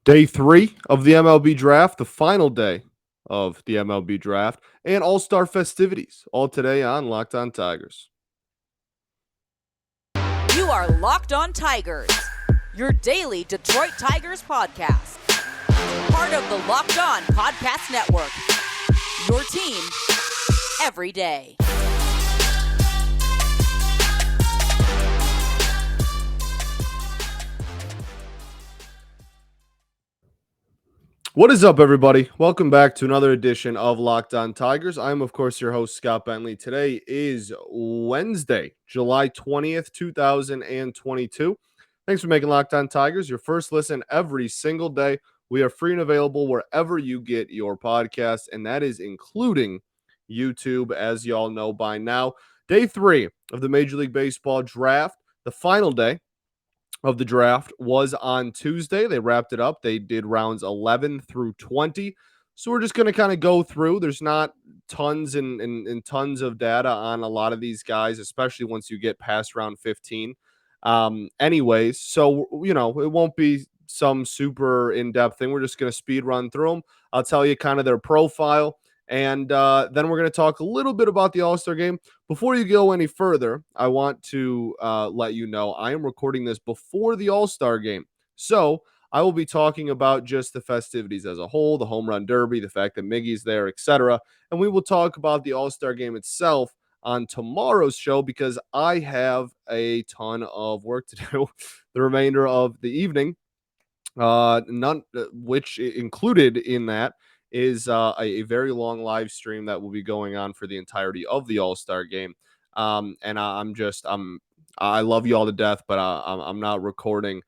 Day 3 of the MLB draft, the final day of the MLB draft, and all-star festivities, all today on Locked On Tigers. You are Locked On Tigers, your daily Detroit Tigers podcast. Part of the Locked On Podcast Network, your team every day. What is up, everybody? Welcome back to another edition of Locked On Tigers. I'm, of course, your host, Scott Bentley. Today is Wednesday, July 20th, 2022. Thanks for making Locked On Tigers your first listen every single day. We are free and available wherever you get your podcasts, and that is including YouTube, as y'all know by now. Day 3 of the Major League Baseball draft, the final day of the draft was on Tuesday. They wrapped it up. They did rounds 11 through 20. So we're just going to kind of go through. There's not tons and tons of data on a lot of these guys, especially once you get past round 15. Anyways, so, it won't be some super in-depth thing. We're just going to speed run through them. I'll tell you kind of their profile. And then we're going to talk a little bit about the All-Star game. Before you go any further, I want to let you know I am recording this before the All-Star game. So I will be talking about just the festivities as a whole, the home run derby, the fact that Miggy's there, etc. And we will talk about the All-Star game itself on tomorrow's show because I have a ton of work to do the remainder of the evening. Which included in that is a very long live stream that will be going on for the entirety of the All-Star game. And I love you all to death, but I'm not recording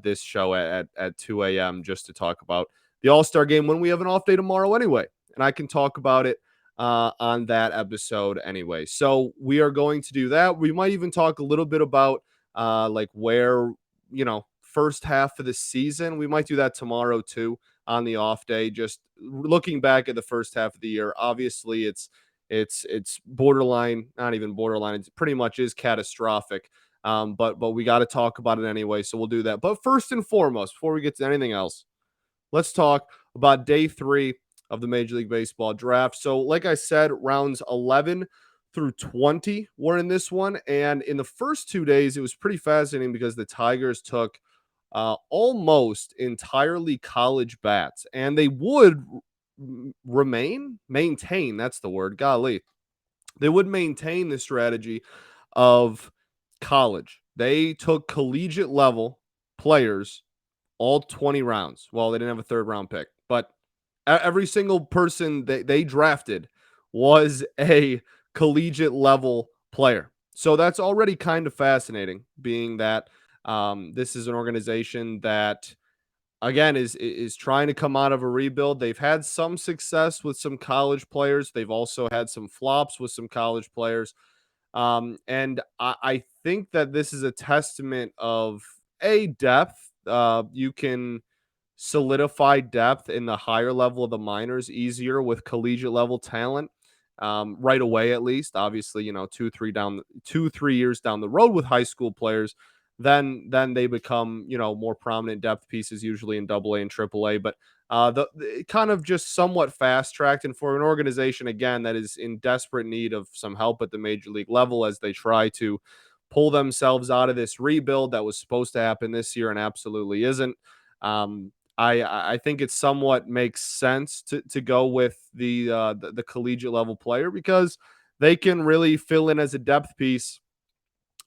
this show at 2 a.m. just to talk about the All-Star game when we have an off day tomorrow anyway. And I can talk about it on that episode anyway. So we are going to do that. We might even talk a little bit about like where, first half of the season. We might do that tomorrow too on the off day, just looking back at the first half of the year. Obviously it's borderline, not even borderline, it pretty much is catastrophic. But we got to talk about it anyway, so we'll do that. But first and foremost, before we get to anything else, let's talk about day 3 of the Major League Baseball draft. So like I said, rounds 11 through 20 were in this one, and in the first 2 days it was pretty fascinating because the Tigers took almost entirely college bats, and they would maintain, that's the word, golly, they would maintain the strategy of college. They took collegiate level players all 20 rounds. Well, they didn't have a third round pick, but every single person they drafted was a collegiate level player. So that's already kind of fascinating, being that this is an organization that, again, is trying to come out of a rebuild. They've had some success with some college players. They've also had some flops with some college players. And I think that this is a testament of depth. You can solidify depth in the higher level of the minors easier with collegiate level talent. Right away, at least. Obviously, 2-3 years down the road with high school players, then they become more prominent depth pieces, usually in AA and AAA. But the kind of just somewhat fast tracked, and for an organization again that is in desperate need of some help at the major league level as they try to pull themselves out of this rebuild that was supposed to happen this year and absolutely isn't. I think it somewhat makes sense to go with the collegiate level player because they can really fill in as a depth piece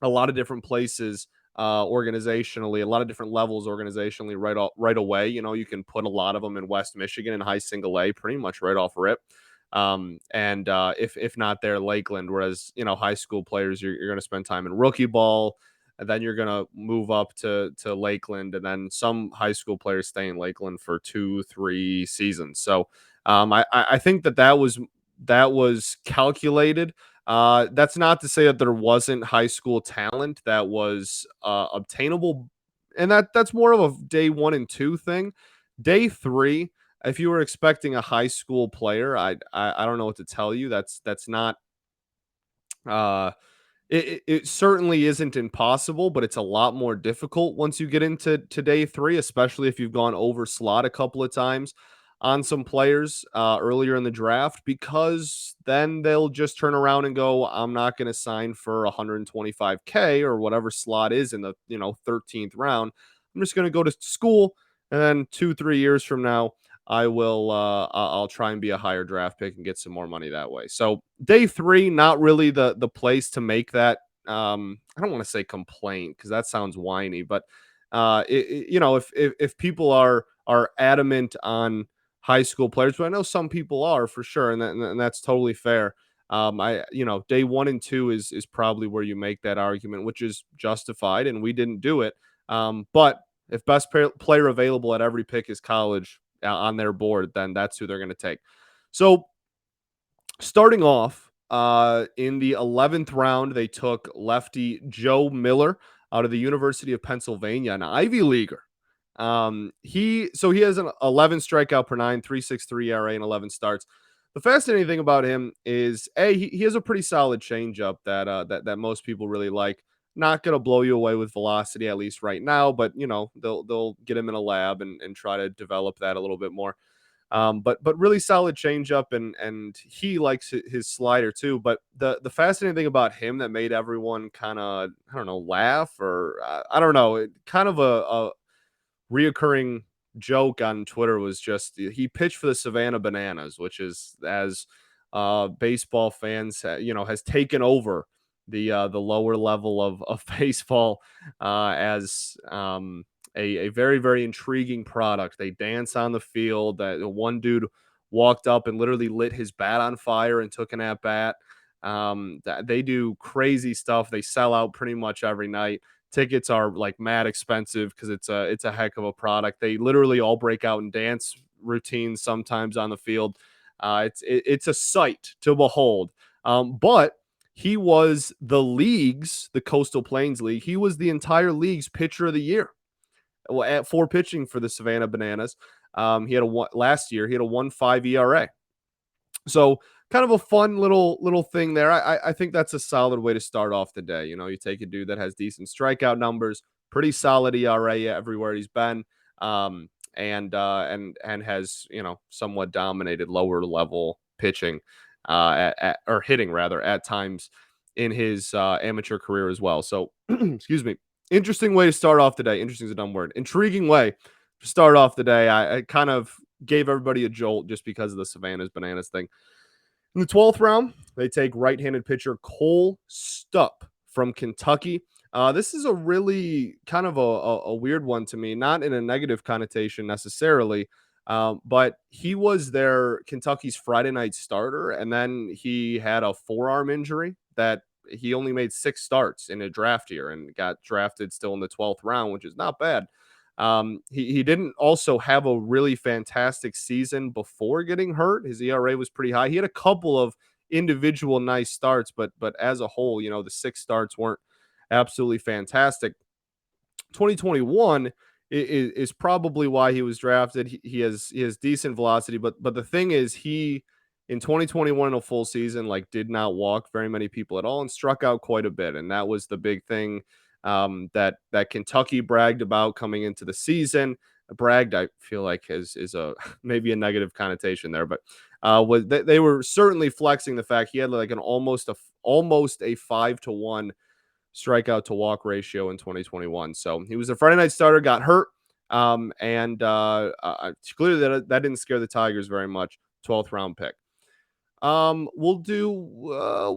a lot of different places organizationally, a lot of different levels organizationally right away. You can put a lot of them in West Michigan in high single A pretty much right off rip. And if not there, Lakeland, whereas high school players, you're going to spend time in rookie ball, and then you're going to move up to Lakeland, and then some high school players stay in Lakeland for 2-3 seasons. So I think that was calculated. That's not to say that there wasn't high school talent that was obtainable, and that's more of a day 1 and 2 thing. Day 3, if you were expecting a high school player, I don't know what to tell you. That's not it certainly isn't impossible, but it's a lot more difficult once you get into day three, especially if you've gone over slot a couple of times on some players earlier in the draft, because then they'll just turn around and go, I'm not going to sign for 125K or whatever slot is in the 13th round. I'm just going to go to school, and then 2-3 years from now, I'll try and be a higher draft pick and get some more money that way. So day three, not really the place to make that. I don't want to say complaint because that sounds whiny, but if people are adamant on high school players, but I know some people are for sure, and that's totally fair. Day 1 and 2 is probably where you make that argument, which is justified, and we didn't do it. But if best player available at every pick is college on their board, then that's who they're going to take. So starting off in the 11th round, they took lefty Joe Miller out of the University of Pennsylvania, an Ivy Leaguer. He has an 11 strikeout per nine, 3.63 ERA, and 11 starts. The fascinating thing about him is he has a pretty solid changeup that most people really like. Not going to blow you away with velocity, at least right now, but they'll get him in a lab and try to develop that a little bit more. But really solid changeup, and he likes his slider too. But the fascinating thing about him that made everyone kind of, I don't know, laugh, or I don't know, kind of a reoccurring joke on Twitter was just he pitched for the Savannah Bananas, which is, as baseball fans has taken over the lower level of baseball as a very, very intriguing product. They dance on the field. That one dude walked up and literally lit his bat on fire and took an at bat. They do crazy stuff. They sell out pretty much every night. Tickets are like mad expensive because it's a heck of a product. They literally all break out in dance routines sometimes on the field. It's a sight to behold. But he was the Coastal Plains League. He was the entire league's pitcher of the year for pitching for the Savannah Bananas. Last year he had a 1.5 ERA. So kind of a fun little thing there. I think that's a solid way to start off the day. You take a dude that has decent strikeout numbers, pretty solid ERA everywhere he's been, and has somewhat dominated lower level pitching, or hitting rather at times in his amateur career as well. So excuse me. Interesting way to start off the day. Interesting is a dumb word. Intriguing way to start off the day. I kind of gave everybody a jolt just because of the Savannah's Bananas thing. In the 12th round, they take right-handed pitcher Cole Stupp from Kentucky. This is a really kind of a weird one to me, not in a negative connotation necessarily, but he was Kentucky's Friday night starter, and then he had a forearm injury that he only made 6 starts in a draft year and got drafted still in the 12th round, which is not bad. He didn't also have a really fantastic season before getting hurt. His ERA was pretty high. He had a couple of individual nice starts, but as a whole, the 6 starts weren't absolutely fantastic. 2021 is probably why he was drafted. He has decent velocity, but the thing is, he in 2021 in a full season did not walk very many people at all and struck out quite a bit, and that was the big thing that Kentucky bragged about coming into the season. Bragged, I feel like is a maybe a negative connotation there, but they were certainly flexing the fact he had like an almost a 5-to-1 strikeout to walk ratio in 2021. So he was a Friday night starter, got hurt, and clearly that didn't scare the Tigers very much. 12th round pick. We'll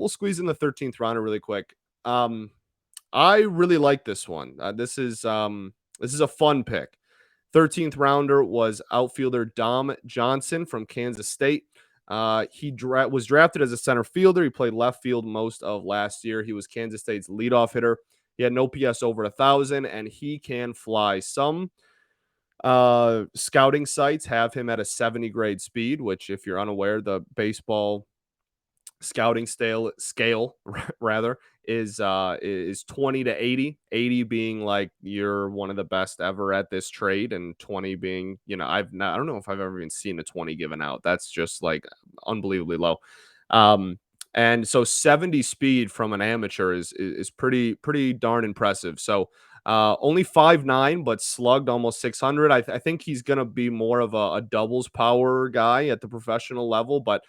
squeeze in the 13th rounder really quick. I really like this one. This is a fun pick. 13th rounder was outfielder Dom Johnson from Kansas State. He was drafted as a center fielder. He played left field most of last year. He was Kansas State's leadoff hitter. He had an OPS over 1,000, and he can fly. Some scouting sites have him at a 70 grade speed, which, if you're unaware, the baseball scouting scale rather is 20 to 80, 80 being like you're one of the best ever at this trade, and 20 being, I don't know if I've ever even seen a 20 given out. That's just like unbelievably low. And so 70 speed from an amateur is pretty darn impressive. So only 5'9", but slugged almost 600. I think he's going to be more of a doubles power guy at the professional level, but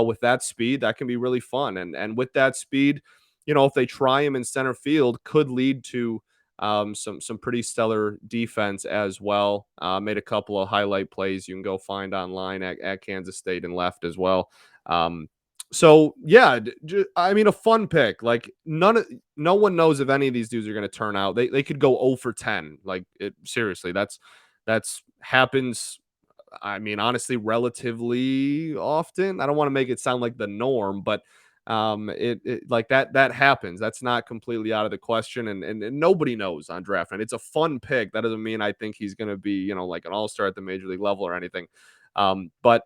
with that speed, that can be really fun. And with that speed, if they try him in center field, could lead to some pretty stellar defense as well. Made a couple of highlight plays you can go find online at Kansas State and left as well. So yeah, I mean, a fun pick. Like no one knows if any of these dudes are going to turn out. They could go 0 for 10. Like seriously, that's happens. I mean, honestly, relatively often. I don't want to make it sound like the norm, but it like that happens. That's not completely out of the question, and nobody knows on draft night. It's a fun pick. That doesn't mean I think he's going to be like an all-star at the major league level or anything. But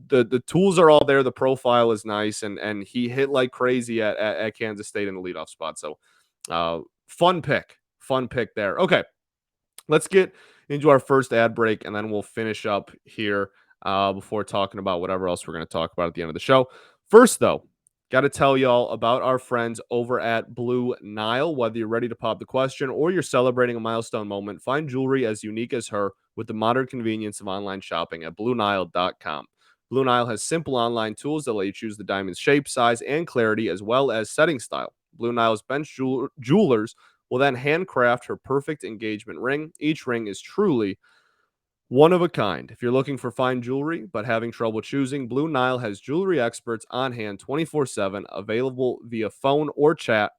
the tools are all there. The profile is nice, and he hit like crazy at Kansas State in the leadoff spot. So fun pick there. Okay, let's get into our first ad break, and then we'll finish up here before talking about whatever else we're going to talk about at the end of the show. First, though, got to tell y'all about our friends over at Blue Nile. Whether you're ready to pop the question or you're celebrating a milestone moment, find jewelry as unique as her with the modern convenience of online shopping at BlueNile.com. Blue Nile has simple online tools that let you choose the diamond's shape, size, and clarity, as well as setting style. Blue Nile's bench jewelers will then handcraft her perfect engagement ring. Each ring is truly one of a kind. If you're looking for fine jewelry but having trouble choosing, Blue Nile has jewelry experts on hand 24/7, available via phone or chat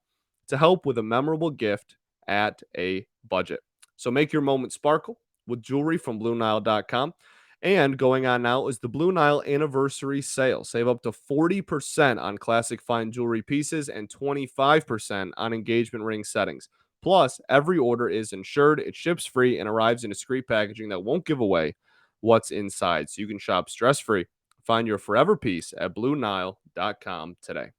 to help with a memorable gift at a budget. So make your moment sparkle with jewelry from BlueNile.com. And going on now is the Blue Nile anniversary sale. Save up to 40% on classic fine jewelry pieces and 25% on engagement ring settings. Plus, every order is insured, it ships free, and arrives in discreet packaging that won't give away what's inside. So you can shop stress-free. Find your forever piece at BlueNile.com today.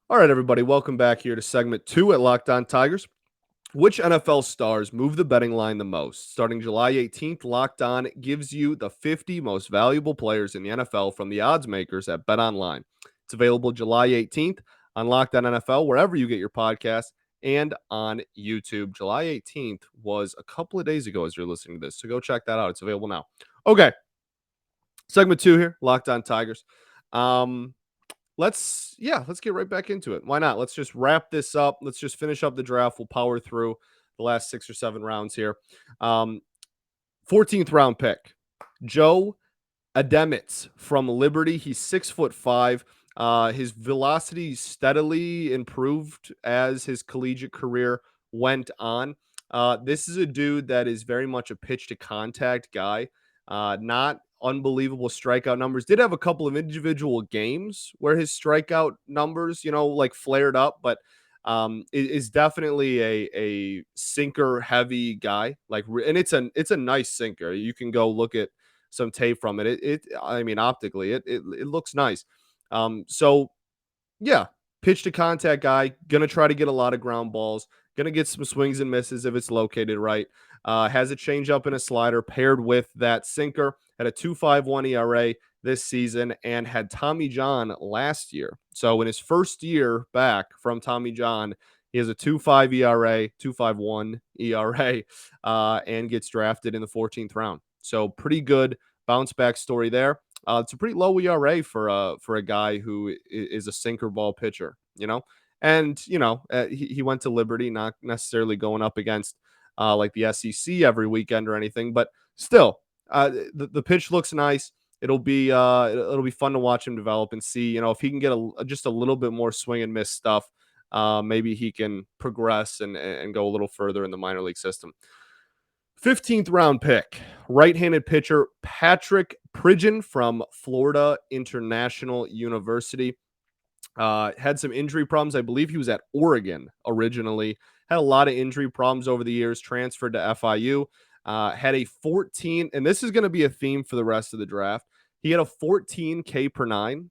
All right, everybody, welcome back here to segment 2 at Locked On Tigers. Which NFL stars move the betting line the most? Starting July 18th, Locked On gives you the 50 most valuable players in the NFL from the odds makers at BetOnline. It's available July 18th on Locked On NFL, wherever you get your podcasts, and on YouTube. July 18th was a couple of days ago as you're listening to this, so go check that out. It's available now. Okay, segment 2 here, Locked On Tigers. Let's get right back into it. Why not? Let's just wrap this up. Let's just finish up the draft. We'll power through the last 6 or 7 rounds here. 14th round pick, Joe Ademitz from Liberty. He's 6'5". His velocity steadily improved as his collegiate career went on. This is a dude that is very much a pitch to contact guy. Not unbelievable strikeout numbers. Did have a couple of individual games where his strikeout numbers, like flared up, but is definitely a sinker heavy guy. And it's a nice sinker. You can go look at some tape from it. I mean, optically, it looks nice. So yeah, pitch to contact guy, gonna try to get a lot of ground balls, gonna get some swings and misses if it's located right. Has a changeup and a slider paired with that sinker. Had a 2.51 ERA this season and had Tommy John last year. So in his first year back from Tommy John, he has a 2.5 ERA, 2.51 ERA, and gets drafted in the 14th round. So pretty good bounce back story there. It's a pretty low ERA for a guy who is a sinker ball pitcher, and he went to Liberty, not necessarily going up against like the SEC every weekend or anything, but still, the pitch looks nice. It'll be fun to watch him develop and see, if he can get just a little bit more swing and miss stuff. Maybe he can progress and go a little further in the minor league system. 15th round pick, right-handed pitcher Patrick Pridgeon from Florida International University. Had some injury problems. I believe he was at Oregon originally. Had a lot of injury problems over the years. Transferred to FIU. Had a 14, and this is going to be a theme for the rest of the draft. He had a 14 K per 9,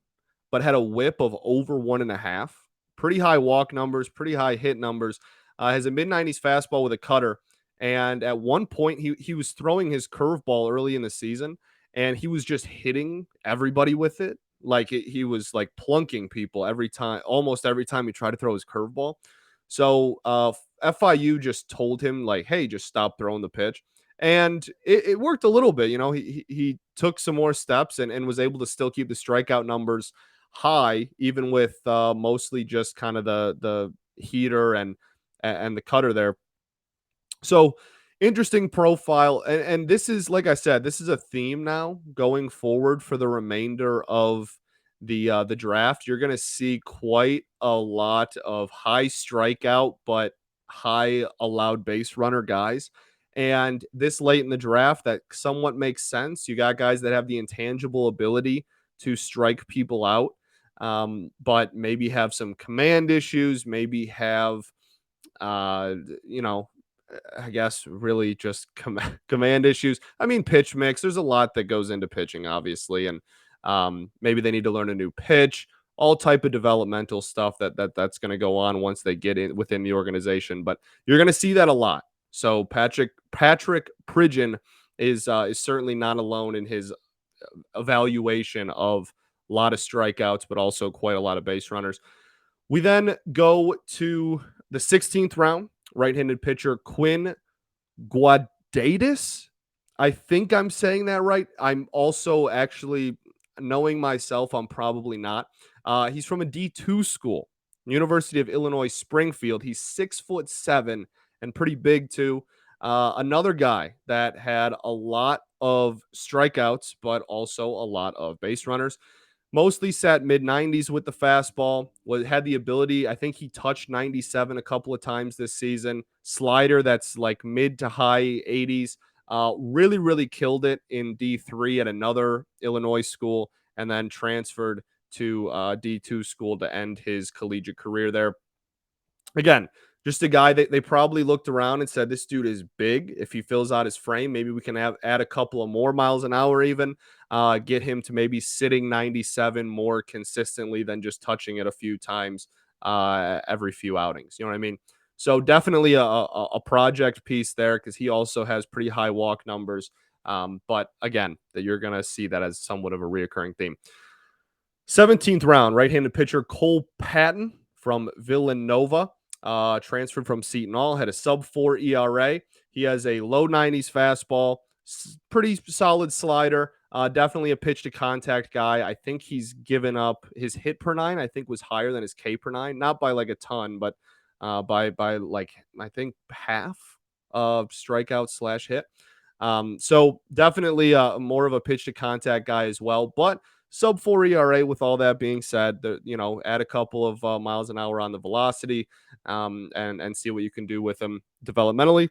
but had a whip of over 1.5. Pretty high walk numbers, pretty high hit numbers. Has a mid-90s fastball with a cutter. And at one point, he was throwing his curveball early in the season, and he was just hitting everybody with it. Like he was like plunking people every time, almost every time he tried to throw his curveball. So FIU just told him like, "Hey, just stop throwing the pitch." And it worked a little bit. He took some more steps and was able to still keep the strikeout numbers high, even with mostly just kind of the heater and the cutter there. So interesting profile. And this is, like I said, this is a theme now going forward for the remainder of the draft. You're going to see quite a lot of high strikeout, but high allowed base runner guys. And this late in the draft, that somewhat makes sense. You got guys that have the intangible ability to strike people out, but maybe have some command issues, maybe have uh, you know, I guess really just command issues. I mean, pitch mix. There's a lot that goes into pitching, obviously, and maybe they need to learn a new pitch. All type of developmental stuff that's going to go on once they get in within the organization. But you're going to see that a lot. So Patrick Pridgeon is certainly not alone in his evaluation of a lot of strikeouts, but also quite a lot of base runners. We then go to the 16th round, right-handed pitcher Quinn Guadatis. I think I'm saying that right. I'm also actually, knowing myself, I'm probably not. He's from a D2 school, University of Illinois Springfield. He's 6'7" and pretty big too. Another guy that had a lot of strikeouts, but also a lot of base runners. Mostly sat mid 90s with the fastball. Had the ability, I think he touched 97 a couple of times this season. Slider that's like mid to high 80s. Really killed it in D3 at another Illinois school, and then transferred to D2 school to end his collegiate career there. Again, just a guy that they probably looked around and said, this dude is big. If he fills out his frame, maybe we can add a couple of more miles an hour, even get him to maybe sitting 97 more consistently than just touching it a few times every few outings. You know what I mean? So definitely a project piece there, because he also has pretty high walk numbers. But again, that you're going to see that as somewhat of a reoccurring theme. 17th round, right-handed pitcher Cole Patton from Villanova. Transferred from Seton Hall, had a sub-4 ERA. He has a low 90s fastball, pretty solid slider, definitely a pitch to contact guy. I think he's given up his hit per nine, I think was higher than his K per nine, not by like a ton, but by like, I think half of strikeout / hit. So definitely more of a pitch to contact guy as well, but sub-4 ERA. With all that being said, add a couple of miles an hour on the velocity, and see what you can do with him developmentally.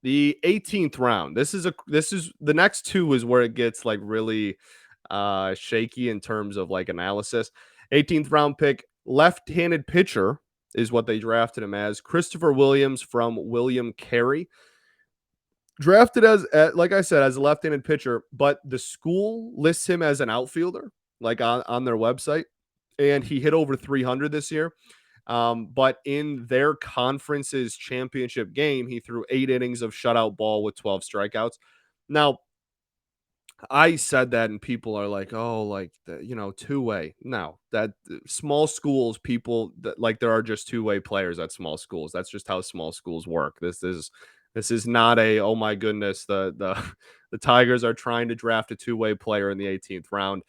The 18th round. This is the next two is where it gets like really shaky in terms of like analysis. 18th round pick, left-handed pitcher is what they drafted him as. Christopher Williams from William Carey. Drafted as, like I said, as a left-handed pitcher, but the school lists him as an outfielder, like on their website, and he hit over 300 this year. But in their conference's championship game, he threw 8 innings of shutout ball with 12 strikeouts. Now, I said that, and people are like, "Oh, like two-way." No, that small schools, people that like there are just two-way players at small schools. That's just how small schools work. This is not a, oh my goodness, the Tigers are trying to draft a two-way player in the 18th round.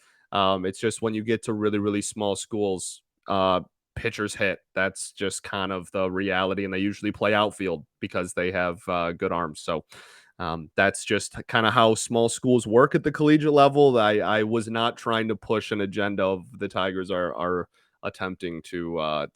It's just when you get to really small schools, pitchers hit. That's just kind of the reality, and they usually play outfield because they have good arms. So that's just kind of how small schools work at the collegiate level. I was not trying to push an agenda of the Tigers are attempting to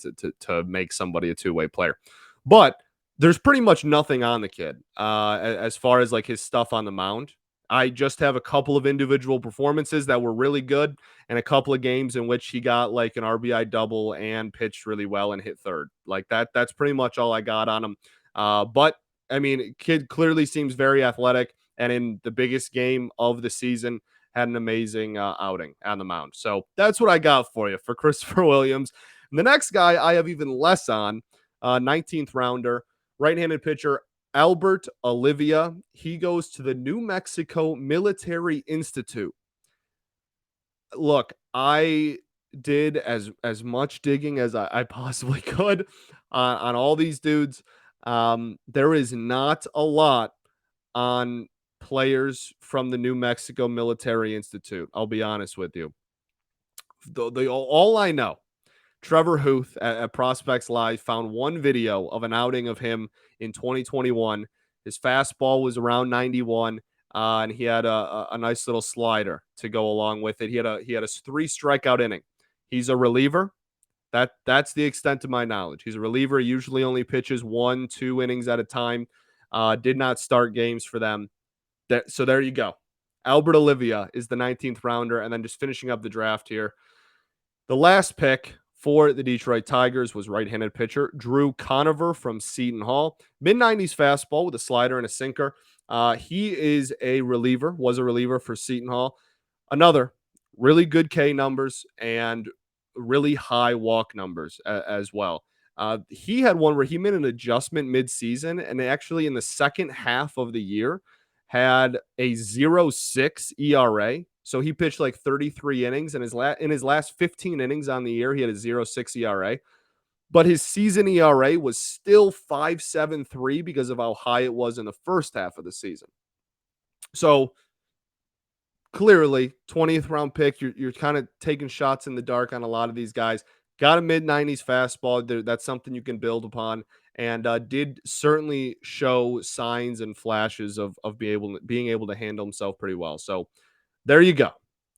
make somebody a two-way player, but there's pretty much nothing on the kid as far as like his stuff on the mound. I just have a couple of individual performances that were really good, and a couple of games in which he got like an RBI double and pitched really well and hit third. Like that's pretty much all I got on him. But I mean, kid clearly seems very athletic, and in the biggest game of the season, had an amazing outing on the mound. So that's what I got for you for Christopher Williams. And the next guy I have even less on, 19th rounder, right-handed pitcher Albert Olivia. He goes to the New Mexico Military Institute. Look, I did as much digging as I possibly could on all these dudes. There is not a lot on players from the New Mexico Military Institute. I'll be honest with you. All I know, Trevor Huth at Prospects Live found one video of an outing of him in 2021. His fastball was around 91, and he had a nice little slider to go along with it. He had a 3 strikeout inning. He's a reliever. That's the extent of my knowledge. He's a reliever. He usually only pitches 1-2 innings at a time. Did not start games for them. So there you go. Albert Olivia is the 19th rounder, and then just finishing up the draft here. The last pick for the Detroit Tigers was right-handed pitcher Drew Conover from Seton Hall. Mid-90s fastball with a slider and a sinker. He is a reliever, was a reliever for Seton Hall. Another really good K numbers and really high walk numbers as well. He had one where he made an adjustment mid-season, and actually in the second half of the year had a 0.6 ERA. So he pitched like 33 innings, and in his last 15 innings on the year, he had a 0.6 ERA. But his season ERA was still 5.73 because of how high it was in the first half of the season. So clearly, 20th round pick, you're kind of taking shots in the dark on a lot of these guys. Got a mid-90s fastball. That's something you can build upon, and did certainly show signs and flashes of being able to handle himself pretty well. So there you go.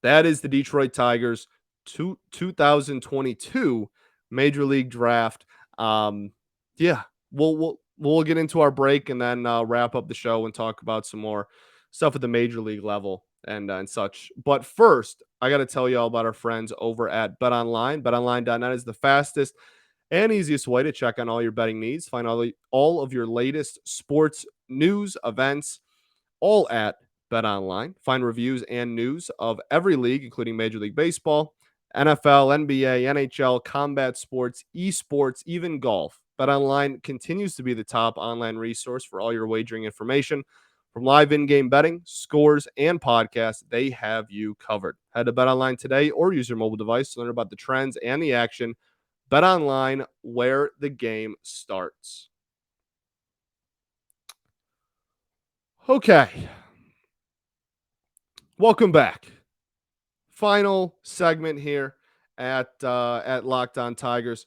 That is the Detroit Tigers 2022 Major League Draft. Yeah, we'll get into our break and then wrap up the show and talk about some more stuff at the Major League level and such. But first, I got to tell you all about our friends over at BetOnline. BetOnline.net is the fastest and easiest way to check on all your betting needs. Find all of your latest sports news, events, all at BetOnline. Find reviews and news of every league, including Major League Baseball, NFL, NBA, NHL, combat sports, esports, even golf. BetOnline continues to be the top online resource for all your wagering information. From live in-game betting, scores, and podcasts, they have you covered. Head to BetOnline today or use your mobile device to learn about the trends and the action. BetOnline, where the game starts. Okay. Welcome back. Final segment here at Locked On Tigers.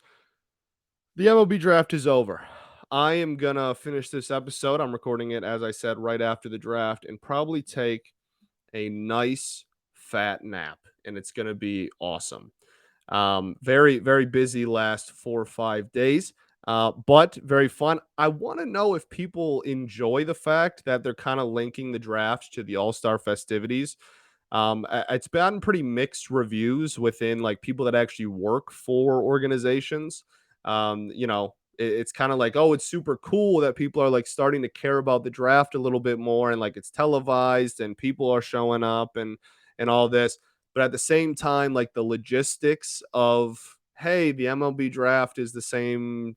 The MLB draft is over. I am going to finish this episode. I'm recording it, as I said, right after the draft and probably take a nice fat nap, and it's going to be awesome. Very, very busy last 4 or 5 days, but very fun. I want to know if people enjoy the fact that they're kind of linking the draft to the All-Star festivities. It's gotten pretty mixed reviews within like people that actually work for organizations. It's kind of like, oh, it's super cool that people are like starting to care about the draft a little bit more, and like it's televised and people are showing up and all this. But at the same time, like the logistics of, hey, the MLB draft is the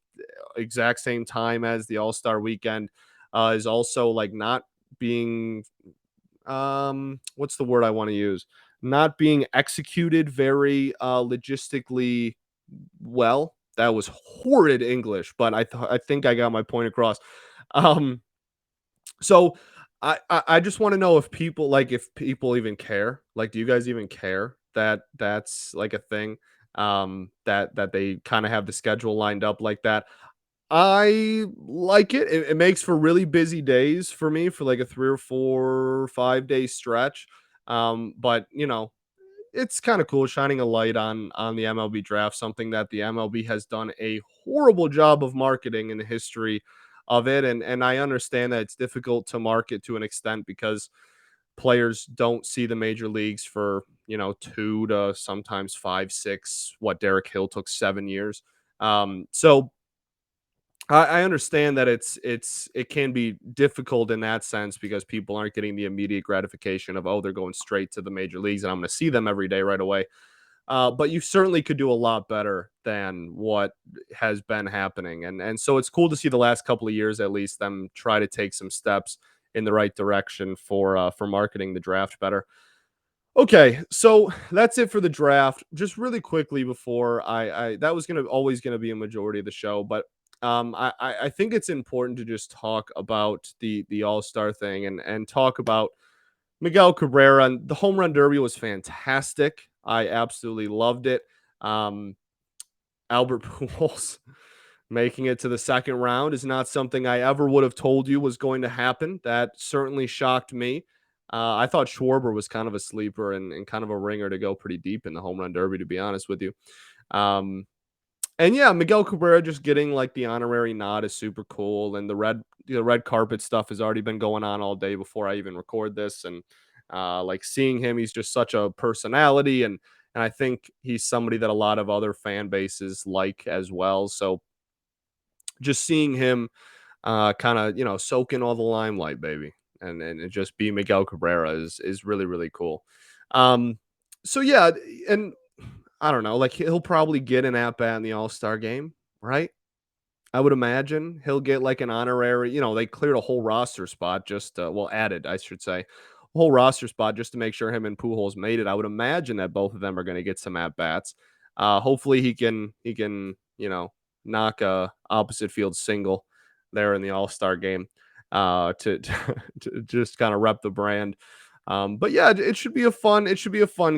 exact same time as the All-Star weekend, is also like not being what's the word I want to use? Not being executed very logistically well. That was horrid English, but I think I got my point across. So I just want to know if people even care. Like, do you guys even care that that's like a thing? That they kind of have the schedule lined up like that. I like it. It makes for really busy days for me for like a 3 or 4 or 5 day stretch. But it's kind of cool shining a light on the MLB draft, something that the MLB has done a horrible job of marketing in the history of it. And I understand that it's difficult to market to an extent because players don't see the major leagues for 2 to sometimes 5, 6. What Derek Hill took 7 years. So I understand that it can be difficult in that sense because people aren't getting the immediate gratification of, oh, they're going straight to the major leagues and I'm going to see them every day right away. But you certainly could do a lot better than what has been happening. And so it's cool to see the last couple of years, at least, them try to take some steps in the right direction for marketing the draft better. Okay, so that's it for the draft. Just really quickly before I that was always gonna be a majority of the show, but I think it's important to just talk about the All Star thing and talk about Miguel Cabrera. And the home run derby was fantastic. I absolutely loved it. Um, Albert Pujols making it to the second round is not something I ever would have told you was going to happen. That certainly shocked me. I thought Schwarber was kind of a sleeper and kind of a ringer to go pretty deep in the home run derby, to be honest with you. Um, and yeah, Miguel Cabrera just getting like the honorary nod is super cool. And the red carpet stuff has already been going on all day before I even record this. And like seeing him, he's just such a personality, and I think he's somebody that a lot of other fan bases like as well. So just seeing him kind of soak in all the limelight, baby, and just be Miguel Cabrera is really really cool. Um, so yeah, and I don't know, like he'll probably get an at bat in the All Star game, right? I would imagine he'll get like an honorary. They cleared a whole roster spot just well added, I should say, a whole roster spot just to make sure him and Pujols made it. I would imagine that both of them are going to get some at bats. Hopefully he can knock a opposite field single there in the All Star game to just kind of rep the brand. But yeah, it should be a fun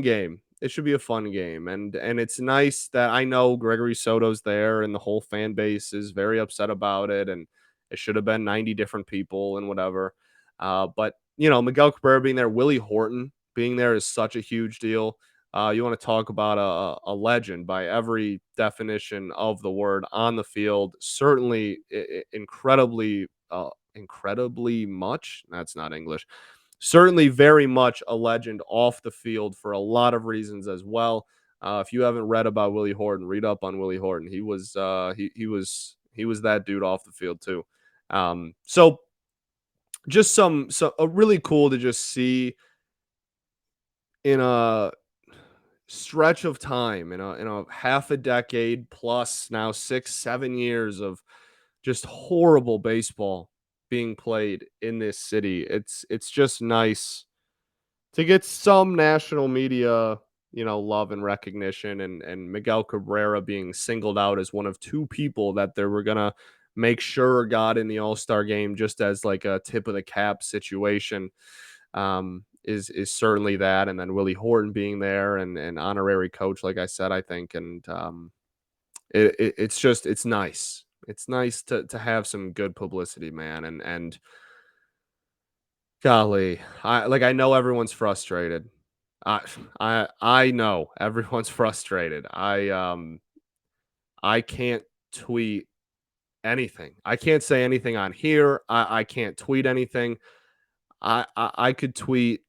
game. It should be a fun game, and it's nice that I know Gregory Soto's there, and the whole fan base is very upset about it, and it should have been 90 different people and whatever. But Miguel Cabrera being there, Willie Horton being there is such a huge deal. You want to talk about a legend by every definition of the word on the field. Certainly, incredibly much. That's not English. Certainly, very much a legend off the field for a lot of reasons as well. If you haven't read about Willie Horton, read up on Willie Horton. He was that dude off the field too. So just really cool to just see in a stretch of time in a half a decade plus now 6 7 years of just horrible baseball being played in this city. It's just nice to get some national media, love and recognition, and Miguel Cabrera being singled out as one of two people that they were gonna make sure got in the All-Star game just as like a tip of the cap situation. Is certainly that, and then Willie Horton being there and honorary coach, like I said, I think, and it's nice. It's nice to have some good publicity, man, and golly, I know everyone's frustrated. I I know everyone's frustrated. I can't tweet anything. I can't say anything on here. I can't tweet anything. I could tweet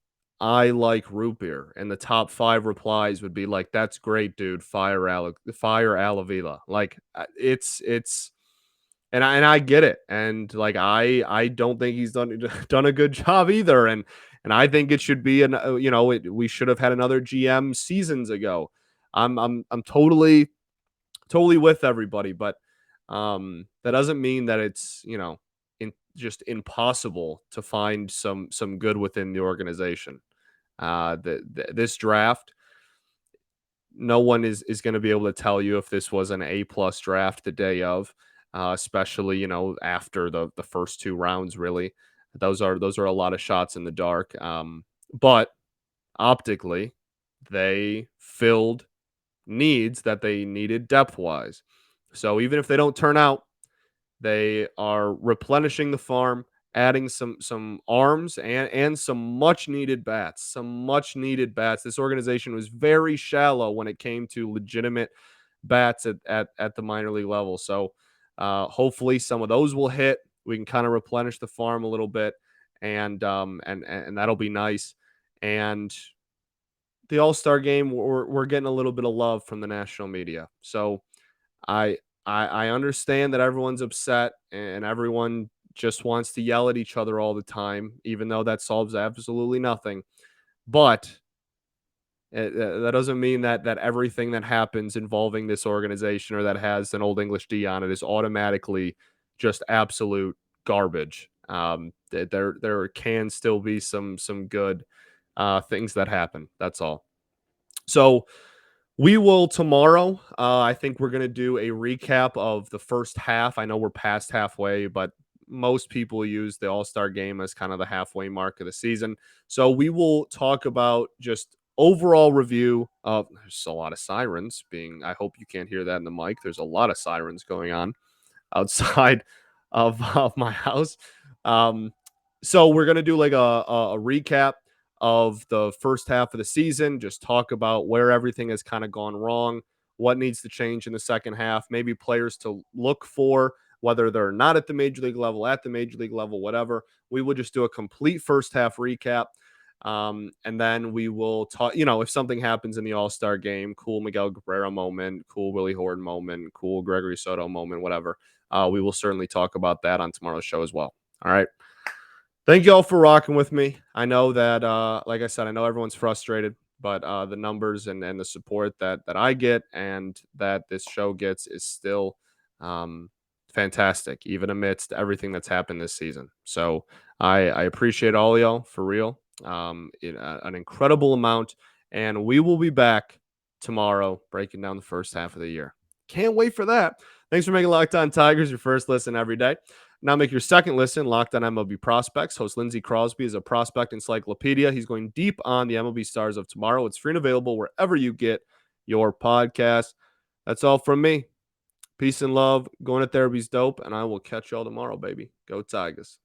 I like root beer, and the top 5 replies would be like, "That's great, dude. Fire Alavila." Like it's and I get it, and like I don't think he's done a good job either, and I think it should be we should have had another GM seasons ago. I'm totally with everybody, but that doesn't mean that it's just impossible to find some good within the organization. This draft, no one is going to be able to tell you if this was an A+ draft the day of, especially after the first 2 rounds. Really, those are a lot of shots in the dark. But optically, they filled needs that they needed depth wise. So even if they don't turn out, they are replenishing the farm, adding some arms and some much needed bats. Some much needed bats. This organization was very shallow when it came to legitimate bats at the minor league level. So hopefully some of those will hit. We can kind of replenish the farm a little bit, and that'll be nice. And the All-Star game, we're getting a little bit of love from the national media. So I I understand that everyone's upset and everyone just wants to yell at each other all the time, even though that solves absolutely nothing. But That doesn't mean that everything that happens involving this organization or that has an Old English D on it is automatically just absolute garbage. There can still be some good things that happen. That's all. So we will tomorrow. I think we're going to do a recap of the first half. I know we're past halfway, but most people use the All-Star game as kind of the halfway mark of the season. So we will talk about just overall review of there's a lot of sirens being I hope you can't hear that in the mic. There's a lot of sirens going on outside of my house. Um, so we're gonna do like a recap of the first half of the season, just talk about where everything has kind of gone wrong, what needs to change in the second half, maybe players to look for, whether they're not at the major league level, at the major league level, whatever. We will just do a complete first half recap. And then we will talk, if something happens in the All-Star game, cool Miguel Cabrera moment, cool Willie Horton moment, cool Gregory Soto moment, whatever. We will certainly talk about that on tomorrow's show as well. All right. Thank you all for rocking with me. I know that, like I said, I know everyone's frustrated, but the numbers and the support that I get and that this show gets is still fantastic, even amidst everything that's happened this season. So I appreciate all y'all for real. An incredible amount, and we will be back tomorrow breaking down the first half of the year. Can't wait for that. Thanks for making Locked On Tigers your first listen every day. Now make your second listen Locked On MLB Prospects. Host Lindsey Crosby is a prospect encyclopedia. He's going deep on the MLB stars of tomorrow. It's free and available wherever you get your podcast. That's all from me. Peace and love. Going to therapy's dope, and I will catch y'all tomorrow, baby. Go Tigers.